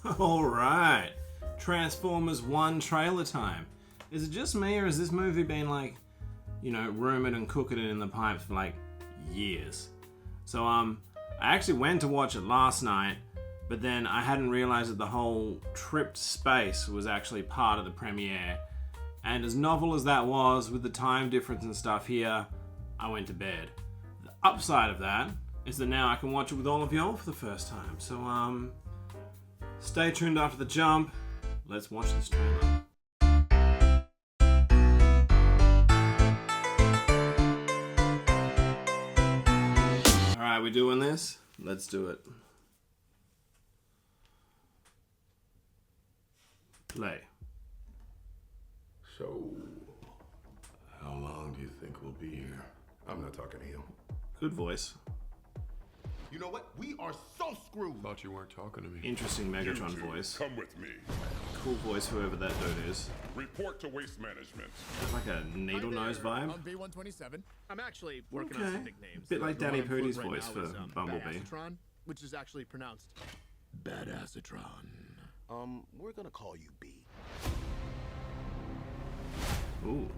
Alright, Transformers 1 trailer time. Is it just me, or has this movie been like, you know, rumoured and cooking it in the pipes for like years? So I actually went to watch it last night, but then I hadn't realised that the whole trip to space was actually part of the premiere. And as novel as that was, with the time difference and stuff here, I went to bed. The upside of that is that now I can watch it with all of y'all for the first time. So stay tuned after the jump. Let's watch this trailer. Alright, we doing this? Let's do it. Play. So, how long do you think we'll be here? I'm not talking to you. Good voice. You know what? We are so screwed. Thought you weren't talking to me. Interesting Megatron voice. Come with me. Cool voice, whoever that dude is. Report to waste management. It's like a needle nose vibe. I'm B127. I'm actually working Okay. on some nicknames. Bit like Danny The one on Pudi's foot right voice now for is, Bumblebee. Badassatron, which is actually pronounced Badassatron. We're gonna call you B. Ooh.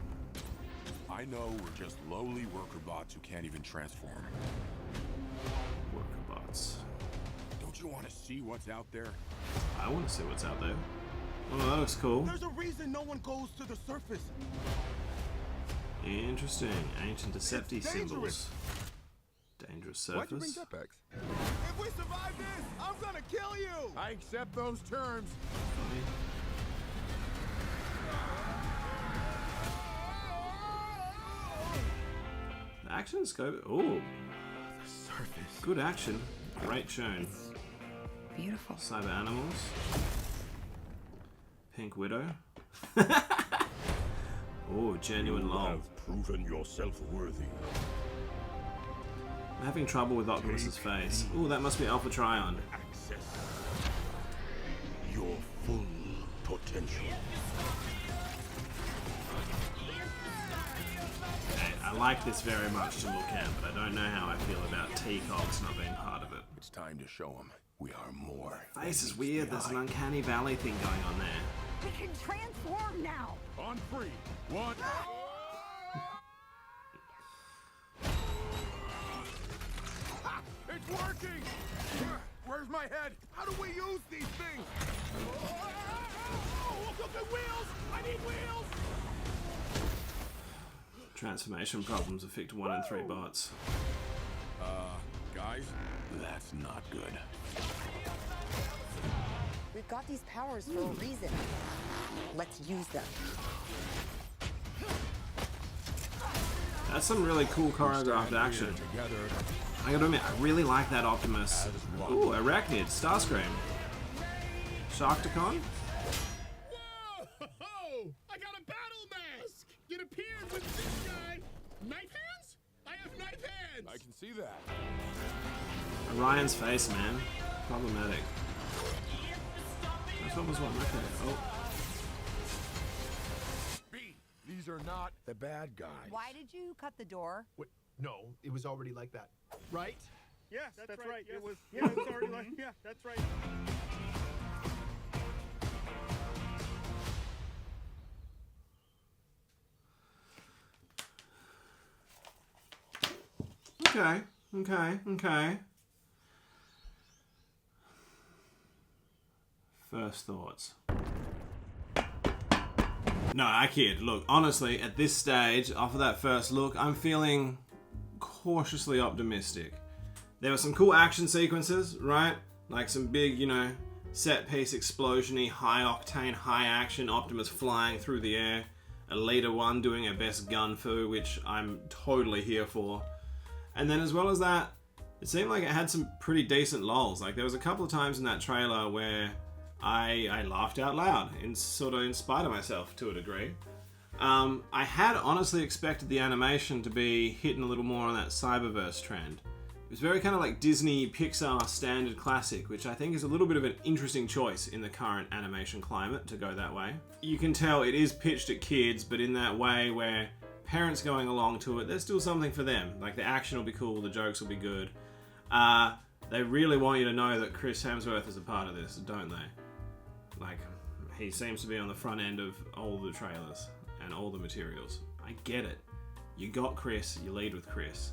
I know we're just lowly worker bots who can't even transform. Worker bots. Don't you want to see what's out there? I want to see what's out there. Oh, that looks cool. There's a reason no one goes to the surface. Interesting. Ancient Decepti symbols. Dangerous Why'd you bring surface. jetpacks? If we survive this, I'm gonna kill you. I accept those terms. The action scope. Ooh. Surface. Good action. Great shown. Beautiful. Cyber animals. Pink Widow. Oh, genuine You lol. have proven yourself worthy. I'm having trouble with Optimus's face. Ooh, that must be Alpha Trion. Access your full potential. Okay, I like this very much to look at, but I don't know how I feel about T-Cogs not being part of it. It's time to show them we are more. Face is weird. There's an uncanny valley thing going on there. We can transform now. On 3, 1. It's working. Where's my head? How do we use these things? Wheels! I need wheels! Transformation problems affect 1 in 3 bots. Guys, that's not good. We've got these powers for a reason. Let's use them. That's some really cool choreographed action. Together. I gotta admit, I really like that Optimus. Ooh, Arachnid, Starscream. Sharktacon? Whoa! I got a battle mask! It appeared with this guy. Knife hands? I have knife hands! I can see that. Orion's face, man. Problematic. That's what was one. Okay. Oh. B, these are not the bad guys. Why did you cut the door? Wait, no, it was already like that. Right? Yes, that's right. Yes. It was. Yeah, it was already like. Yeah, that's right. Okay. Okay. First thoughts. No, I kid. Look, honestly, at this stage, after that first look, I'm feeling cautiously optimistic. There were some cool action sequences, right? Like some big, you know, set-piece explosion-y, high-octane, high-action Optimus flying through the air. Elita 1 doing her best gun fu, which I'm totally here for. And then as well as that, it seemed like it had some pretty decent lulls. Like there was a couple of times in that trailer where I laughed out loud, sort of in spite of myself to a degree. I had honestly expected the animation to be hitting a little more on that Cyberverse trend. It was very kind of like Disney Pixar standard classic, which I think is a little bit of an interesting choice in the current animation climate to go that way. You can tell it is pitched at kids, but in that way where parents going along to it, there's still something for them. Like the action will be cool, the jokes will be good. They really want you to know that Chris Hemsworth is a part of this, don't they? Like, he seems to be on the front end of all the trailers and all the materials. I get it. You got Chris, you lead with Chris.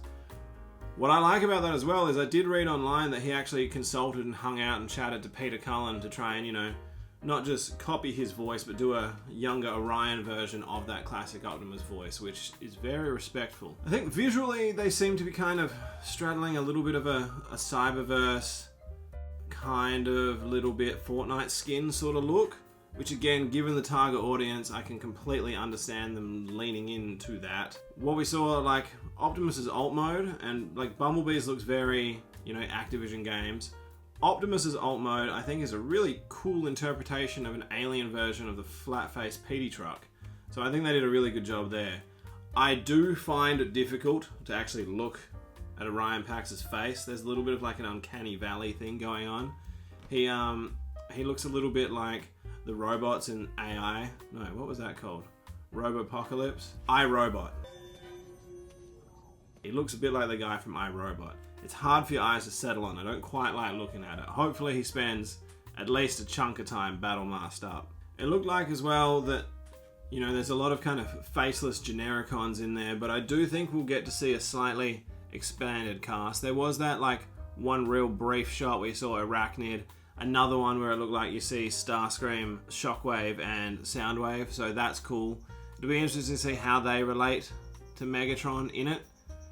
What I like about that as well is I did read online that he actually consulted and hung out and chatted to Peter Cullen to try and, you know, not just copy his voice, but do a younger Orion version of that classic Optimus voice, which is very respectful. I think visually they seem to be kind of straddling a little bit of a Cyberverse, kind of little bit Fortnite skin sort of look, which again, given the target audience, I can completely understand them leaning into that. What we saw, like, Optimus's alt mode, and like Bumblebee's looks very, you know, Activision games. Optimus's alt mode, I think, is a really cool interpretation of an alien version of the flat-faced Petey truck. So I think they did a really good job there. I do find it difficult to actually look at Orion Pax's face. There's a little bit of like an uncanny valley thing going on. He looks a little bit like the robots in AI. No, what was that called? Robopocalypse? iRobot. He looks a bit like the guy from iRobot. It's hard for your eyes to settle on. I don't quite like looking at it. Hopefully he spends at least a chunk of time battle masked up. It looked like as well that, you know, there's a lot of kind of faceless genericons in there, but I do think we'll get to see a slightly expanded cast. There was that like one real brief shot where you saw Arachnid, another one where it looked like you see Starscream, Shockwave, and Soundwave, so that's cool. It'll be interesting to see how they relate to Megatron in it,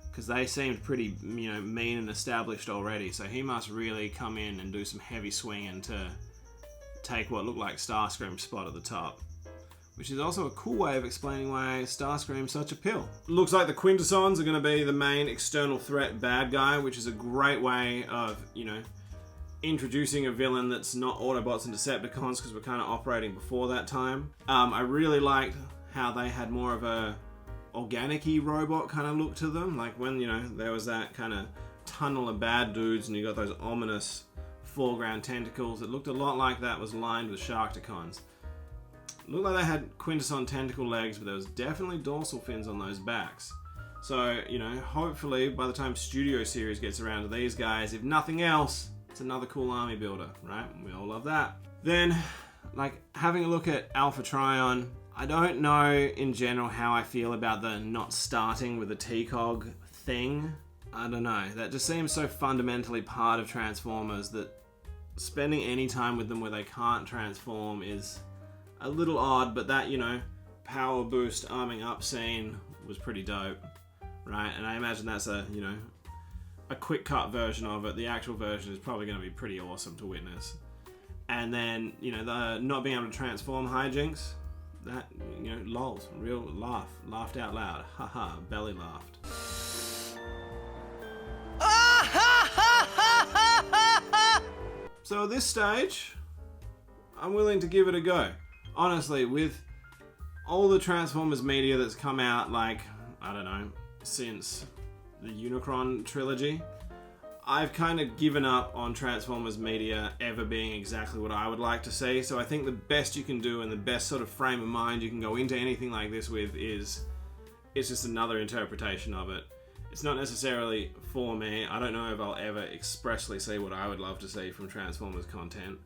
because they seemed pretty, you know, mean and established already, so he must really come in and do some heavy swinging to take what looked like Starscream's spot at the top. Which is also a cool way of explaining why Starscream's such a pill. Looks like the Quintessons are going to be the main external threat bad guy, which is a great way of, you know, introducing a villain that's not Autobots and Decepticons, because we're kind of operating before that time. I really liked how they had more of a organic-y robot kind of look to them, like when, you know, there was that kind of tunnel of bad dudes and you got those ominous foreground tentacles. It looked a lot like that was lined with Sharkticons. It looked like they had Quintesson tentacle legs, but there was definitely dorsal fins on those backs. So, you know, hopefully by the time Studio Series gets around to these guys, if nothing else, it's another cool army builder, right? We all love that. Then, like, having a look at Alpha Trion, I don't know in general how I feel about the not starting with a TCOG thing. I don't know. That just seems so fundamentally part of Transformers that spending any time with them where they can't transform is a little odd, but that, you know, power boost arming up scene was pretty dope, right? And I imagine that's a, you know, a quick cut version of it. The actual version is probably going to be pretty awesome to witness. And then, you know, the not being able to transform hijinks, that, you know, lols, real laughed out loud, haha, belly laughed. So at this stage, I'm willing to give it a go. Honestly, with all the Transformers media that's come out, like, I don't know, since the Unicron trilogy, I've kind of given up on Transformers media ever being exactly what I would like to see. So I think the best you can do and the best sort of frame of mind you can go into anything like this with is it's just another interpretation of it. It's not necessarily for me. I don't know if I'll ever expressly see what I would love to see from Transformers content.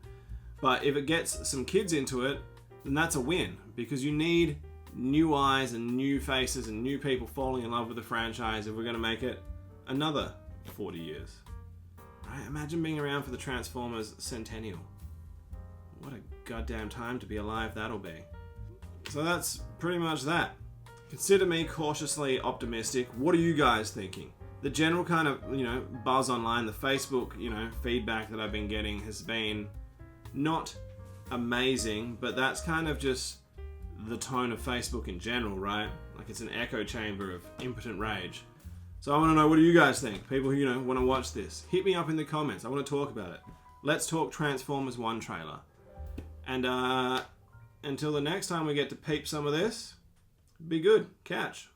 But if it gets some kids into it, then that's a win, because you need new eyes and new faces and new people falling in love with the franchise if we're going to make it another 40 years. Right? Imagine being around for the Transformers Centennial. What a goddamn time to be alive that'll be. So that's pretty much that. Consider me cautiously optimistic. What are you guys thinking? The general kind of, you know, buzz online, the Facebook, you know, feedback that I've been getting has been not amazing, but that's kind of just the tone of Facebook in general, right? Like, it's an echo chamber of impotent rage. So I want to know, what do you guys think? People who, you know, want to watch this, hit me up in the comments. I want to talk about it. Let's talk Transformers 1 trailer. And until the next time we get to peep some of this, be good. Catch.